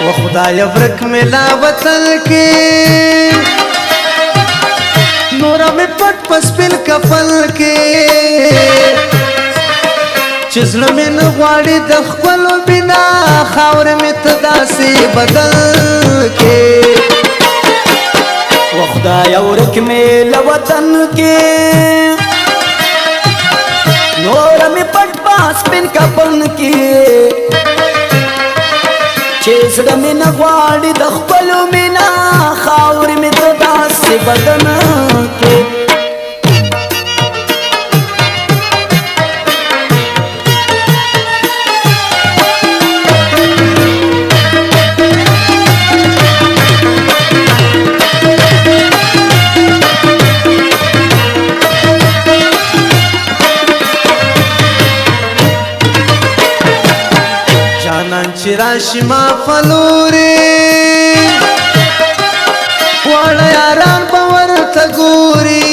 و خدای ورک ملا وطن کې نورا می پټ پسپل کفن کې چې زړه مې نه غواړي د خپلو بنا خاور مې ته داسې بدل کې و خدای ورک مې له وطن کې نورا می پټ پسپل کفن کې چې زړه مې نه غواړي د خپلو بنا خاور مې ته داسې بدل کې چې راشي ما فلوري واړه یاران به ورته ګوري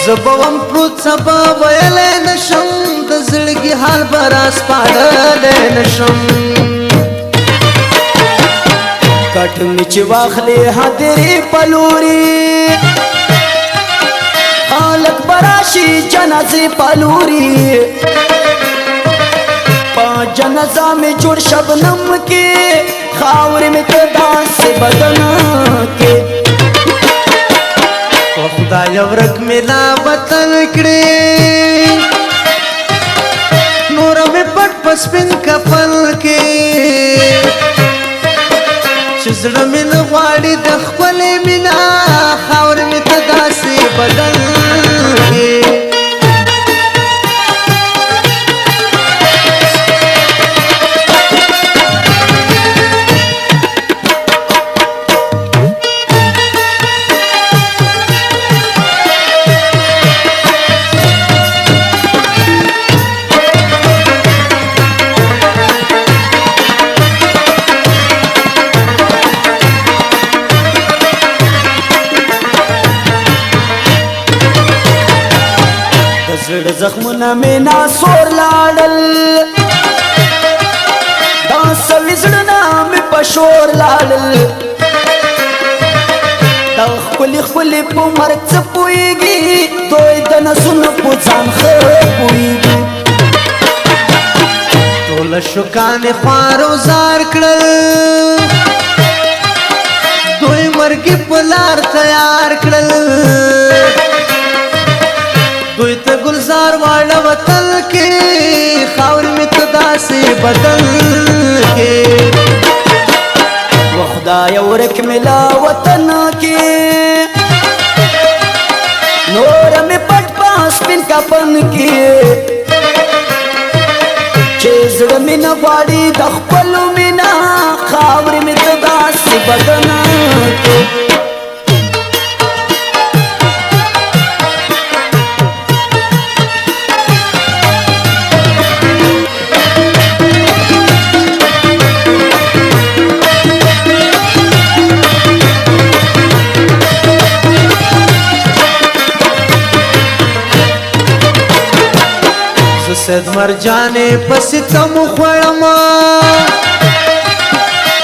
زه به وم پروت سبا ویلی نشم د زړګي حال به راسپارلی نشم کټ مې چې واخلې هدرې پلوري خلک به راشي جنازې پلوري جنازه میں جوڑ شبنم کے خاور میں تو داسې بدن کے و خدای ورک ملا وطن کړې نور مې پټ پسپین کفن کې چې زړه مې نه غواړي د خپلې مینه خاور مې ته داسې بدن کې زړه زخمونه مې ناسور لاړل دا سوي زړونه مې په شور لاړل دا ښکلي ښکلي په مرګ څه پوهېږي دوی د نسونو په ځان ښه پوهېږي ټوله شوکانې خوار او زار کړل دوی مرګي په لار تیار کړل دوی ته گلزار واړه وطن کې خاور مې ته داسې بدل کې و خدای ورک مې له وطن کې نور مې پټ پسپین کفن کې چې زړه مې نه غواړي د خپلو مینه خاور مې ته داسې بدن کې سید مرجانې پسې تم خوړم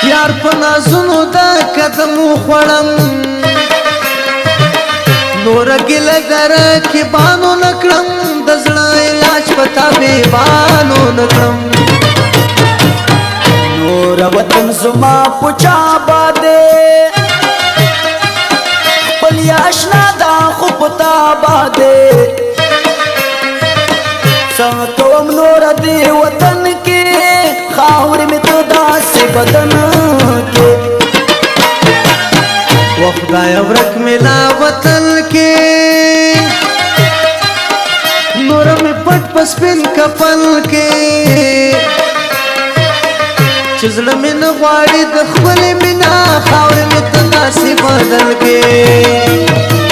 یار په نازونو د قدم خوړم نور ګیله در کې بانو نکړم د زړه علاج پتا به بانو نکړم نور وطن زما پوچا باندې خپل آشنا دا خو پتا باندې کوم نور دی وطن کې خاور مې ته داسې بدن کې و خدای ورک ملا وطن کې نور مې پټ پسپین کفن کې چې زړه مې نه غواړي د خپلې مینه خاور مې ته داسې بدل کې